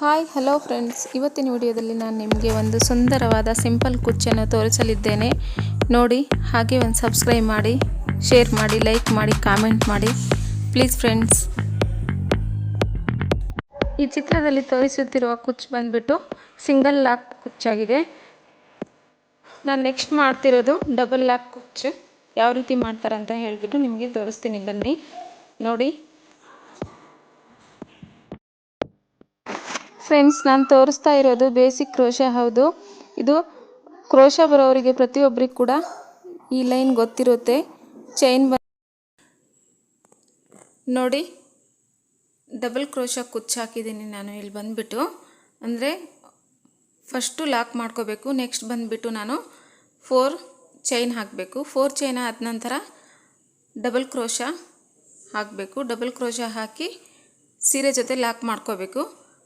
Hi hello friends, ಇವತ್ತಿನ ವಿಡಿಯೋದಲ್ಲಿ ನಾನು ನಿಮಗೆ ಒಂದು ಸುಂದರವಾದ ಸಿಂಪಲ್ ಕುಚ್ಚನ್ನು ತೋರಿಸಲಿದ್ದೇನೆ. ನೋಡಿ, ಹಾಗೆ ಒಂದು ಸಬ್ಸ್ಕ್ರೈಬ್ ಮಾಡಿ, ಶೇರ್ ಮಾಡಿ, ಲೈಕ್ ಮಾಡಿ, ಕಾಮೆಂಟ್ ಮಾಡಿ ಪ್ಲೀಸ್ ಫ್ರೆಂಡ್ಸ್. ಈ ಚಿತ್ರದಲ್ಲಿ ತೋರಿಸುತ್ತಿರುವ ಕುಚ್ಚು ಬಂದ್ಬಿಟ್ಟು ಸಿಂಗಲ್ ಲಾಕ್ ಕುಚ್ಚಾಗಿದೆ. ನಾನು ನೆಕ್ಸ್ಟ್ ಮಾಡ್ತಿರೋದು ಡಬಲ್ ಲಾಕ್ ಕುಚ್ಚು. ಯಾವ ರೀತಿ ಮಾಡ್ತಾರೆ ಅಂತ ಹೇಳಿಬಿಟ್ಟು ನಿಮಗೆ ತೋರಿಸ್ತೀನಿ, ಬನ್ನಿ ನೋಡಿ. ಫ್ರೆಂಡ್ಸ್, ನಾನು ತೋರಿಸ್ತಾ ಇರೋದು ಬೇಸಿಕ್ ಕ್ರೋಶ. ಹೌದು, ಇದು ಕ್ರೋಶ ಬರೋರಿಗೆ ಪ್ರತಿಯೊಬ್ಬರಿಗೆ ಕೂಡ ಈ ಲೈನ್ ಗೊತ್ತಿರುತ್ತೆ. ಚೈನ್ ನೋಡಿ, ಡಬಲ್ ಕ್ರೋಶ ಕುಚ್ಚು ಹಾಕಿದ್ದೀನಿ ನಾನು ಇಲ್ಲಿ ಬಂದುಬಿಟ್ಟು. ಅಂದರೆ ಫಸ್ಟು ಲಾಕ್ ಮಾಡ್ಕೋಬೇಕು, ನೆಕ್ಸ್ಟ್ ಬಂದುಬಿಟ್ಟು ನಾನು 4 ಚೈನ್ ಹಾಕಬೇಕು. 4 ಚೈನ್ ಆದ ನಂತರ ಡಬಲ್ ಕ್ರೋಶ ಹಾಕಬೇಕು. ಡಬಲ್ ಕ್ರೋಶ ಹಾಕಿ ಸೀರೆ ಜೊತೆ ಲಾಕ್ ಮಾಡ್ಕೋಬೇಕು.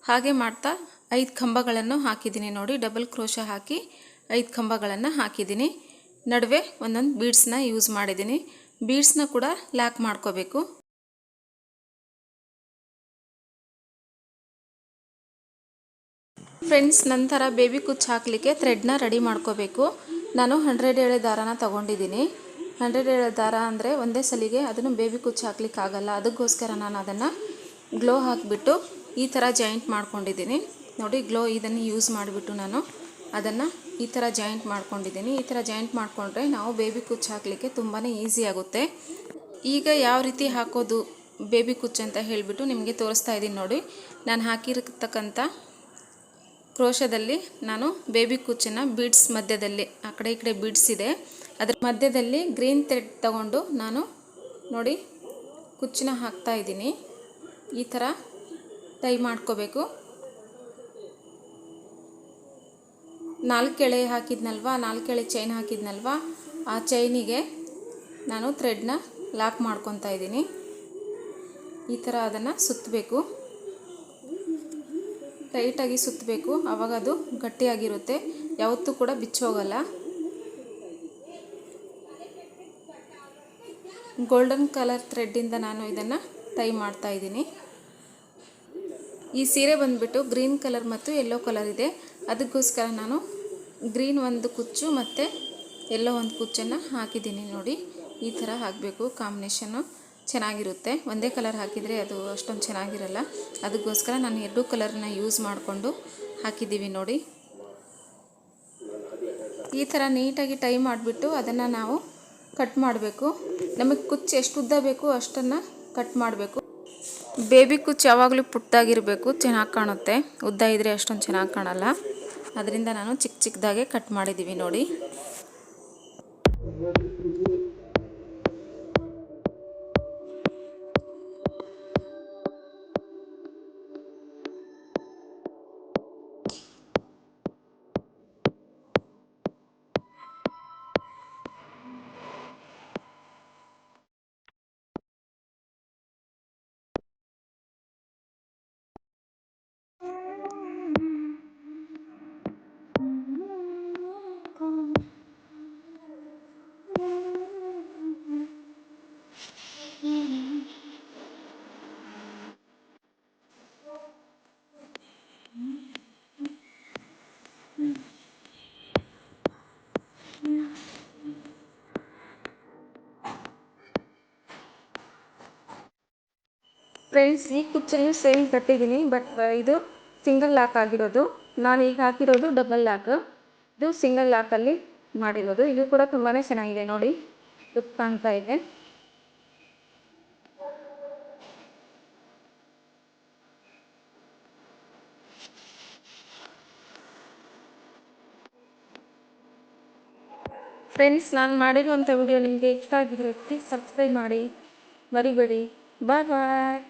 ಹಾಗೆ ಮಾಡ್ತಾ 5 ಕಂಬಗಳನ್ನು ಹಾಕಿದ್ದೀನಿ ನೋಡಿ. ಡಬಲ್ ಕ್ರೋಶ ಹಾಕಿ 5 ಕಂಬಗಳನ್ನು ಹಾಕಿದ್ದೀನಿ. ನಡುವೆ ಒಂದೊಂದು ಬೀಡ್ಸ್ನ ಯೂಸ್ ಮಾಡಿದ್ದೀನಿ. ಬೀಡ್ಸ್ನ ಕೂಡ ಲಾಕ್ ಮಾಡ್ಕೋಬೇಕು. ಫ್ರೆಂಡ್ಸ್, ನಂತರ ಬೇಬಿ ಕುಚ್ಚು ಹಾಕಲಿಕ್ಕೆ ಥ್ರೆಡ್ನ ರೆಡಿ ಮಾಡ್ಕೋಬೇಕು. ನಾನು 100 ಎಳೆ ದಾರಾನ ತೊಗೊಂಡಿದ್ದೀನಿ. 100 ಎಳೆ ದಾರ ಅಂದರೆ ಒಂದೇ ಸಲಿಗೆ ಅದನ್ನು ಬೇಬಿ ಕುಚ್ಚು ಹಾಕ್ಲಿಕ್ಕೆ ಆಗಲ್ಲ. ಅದಕ್ಕೋಸ್ಕರ ನಾನು ಅದನ್ನು ಗ್ಲೋ ಹಾಕಿಬಿಟ್ಟು ಈ ಥರ ಜಾಯಿಂಟ್ ಮಾಡ್ಕೊಂಡಿದ್ದೀನಿ ನೋಡಿ. ಗ್ಲೋ ಇದನ್ನು ಯೂಸ್ ಮಾಡಿಬಿಟ್ಟು ನಾನು ಅದನ್ನು ಈ ಥರ ಜಾಯಿಂಟ್ ಮಾಡ್ಕೊಂಡಿದ್ದೀನಿ. ಈ ಥರ ಜಾಯಿಂಟ್ ಮಾಡಿಕೊಂಡ್ರೆ ನಾವು ಬೇಬಿ ಕುಚ್ಚು ಹಾಕಲಿಕ್ಕೆ ತುಂಬಾ ಈಸಿ ಆಗುತ್ತೆ. ಈಗ ಯಾವ ರೀತಿ ಹಾಕೋದು ಬೇಬಿ ಕುಚ್ಚು ಅಂತ ಹೇಳಿಬಿಟ್ಟು ನಿಮಗೆ ತೋರಿಸ್ತಾ ಇದ್ದೀನಿ ನೋಡಿ. ನಾನು ಹಾಕಿರತಕ್ಕಂಥ ಕ್ರೋಶದಲ್ಲಿ ನಾನು ಬೇಬಿ ಕುಚ್ಚನ್ನು ಬೀಡ್ಸ್ ಮಧ್ಯದಲ್ಲಿ, ಆ ಕಡೆ ಈ ಕಡೆ ಬೀಡ್ಸ್ ಇದೆ, ಅದರ ಮಧ್ಯದಲ್ಲಿ ಗ್ರೀನ್ ಥ್ರೆಡ್ ತಗೊಂಡು ನಾನು ನೋಡಿ ಕುಚ್ಚನ್ನ ಹಾಕ್ತಾ ಇದ್ದೀನಿ. ಈ ಥರ ಟೈ ಮಾಡ್ಕೋಬೇಕು. 4 ಎಳೆ ಹಾಕಿದ್ನಲ್ವ, 4 ಎಳೆ ಚೈನ್ ಹಾಕಿದ್ನಲ್ವ, ಆ ಚೈನಿಗೆ ನಾನು ಥ್ರೆಡ್ನ ಲಾಕ್ ಮಾಡ್ಕೊತಾ ಇದ್ದೀನಿ. ಈ ಥರ ಅದನ್ನು ಸುತ್ತಬೇಕು, ಟೈಟಾಗಿ ಸುತ್ತಬೇಕು. ಆವಾಗ ಅದು ಗಟ್ಟಿಯಾಗಿರುತ್ತೆ, ಯಾವತ್ತೂ ಕೂಡ ಬಿಚ್ಚೋಗಲ್ಲ. ಗೋಲ್ಡನ್ ಕಲರ್ ಥ್ರೆಡ್ಡಿಂದ ನಾನು ಇದನ್ನು ಟೈ ಮಾಡ್ತಾ ಇದ್ದೀನಿ. ಈ ಸೀರೆ ಬಂದುಬಿಟ್ಟು ಗ್ರೀನ್ ಕಲರ್ ಮತ್ತು ಯೆಲ್ಲೋ ಕಲರ್ ಇದೆ. ಅದಕ್ಕೋಸ್ಕರ ನಾನು ಗ್ರೀನ್ ಒಂದು ಕುಚ್ಚು ಮತ್ತು ಯೆಲ್ಲೋ ಒಂದು ಕುಚ್ಚನ್ನು ಹಾಕಿದ್ದೀನಿ ನೋಡಿ. ಈ ಥರ ಹಾಕಬೇಕು, ಕಾಂಬಿನೇಷನ್ನು ಚೆನ್ನಾಗಿರುತ್ತೆ. ಒಂದೇ ಕಲರ್ ಹಾಕಿದರೆ ಅದು ಅಷ್ಟೊಂದು ಚೆನ್ನಾಗಿರಲ್ಲ. ಅದಕ್ಕೋಸ್ಕರ ನಾನು 2 ಕಲರ್ನ ಯೂಸ್ ಮಾಡಿಕೊಂಡು ಹಾಕಿದ್ದೀವಿ ನೋಡಿ. ಈ ಥರ ನೀಟಾಗಿ ಟೈ ಮಾಡಿಬಿಟ್ಟು ಅದನ್ನು ನಾವು ಕಟ್ ಮಾಡಬೇಕು. ನಮಗೆ ಕುಚ್ಚು ಎಷ್ಟು ಉದ್ದ ಬೇಕು ಅಷ್ಟನ್ನು ಕಟ್ ಮಾಡಬೇಕು. ಬೇಬಿ ಕುಚ್ಚು ಯಾವಾಗಲೂ ಪುಟ್ಟಾಗಿರಬೇಕು, ಚೆನ್ನಾಗಿ ಕಾಣುತ್ತೆ. ಉದ್ದ ಇದ್ದರೆ ಅಷ್ಟೊಂದು ಚೆನ್ನಾಗಿ ಕಾಣಲ್ಲ. ಅದರಿಂದ ನಾನು ಚಿಕ್ಕ ಚಿಕ್ಕದಾಗೆ ಕಟ್ ಮಾಡಿದ್ದೀವಿ ನೋಡಿ. ಫ್ರೆಂಡ್ಸ್, ಈ ಕುಚ್ಚನ್ನು ಸೇಮ್ ಕಟ್ಟಿದ್ದೀನಿ, ಬಟ್ ಇದು ಸಿಂಗಲ್ ಲಾಕ್ ಆಗಿರೋದು. ನಾನು ಈಗ ಹಾಕಿರೋದು ಡಬಲ್ ಲಾಕ್. ಇದು ಸಿಂಗಲ್ ಲಾಕಲ್ಲಿ ಮಾಡಿರೋದು. ಇದು ಕೂಡ ತುಂಬಾ ಚೆನ್ನಾಗಿದೆ ನೋಡಿ, ಲುಕ್ ಕಾಣ್ತಾ ಇದೆ. ಫ್ರೆಂಡ್ಸ್, ನಾನು ಮಾಡಿರುವಂಥ ವಿಡಿಯೋ ನಿಮಗೆ ಇಷ್ಟ ಆಗಿದ್ರೆ ಪ್ಲೀಸ್ ಸಬ್ಸ್ಕ್ರೈಬ್ ಮಾಡಿ, ಮರಿಬೇಡಿ. ಬಾಯ್ ಬಾಯ್.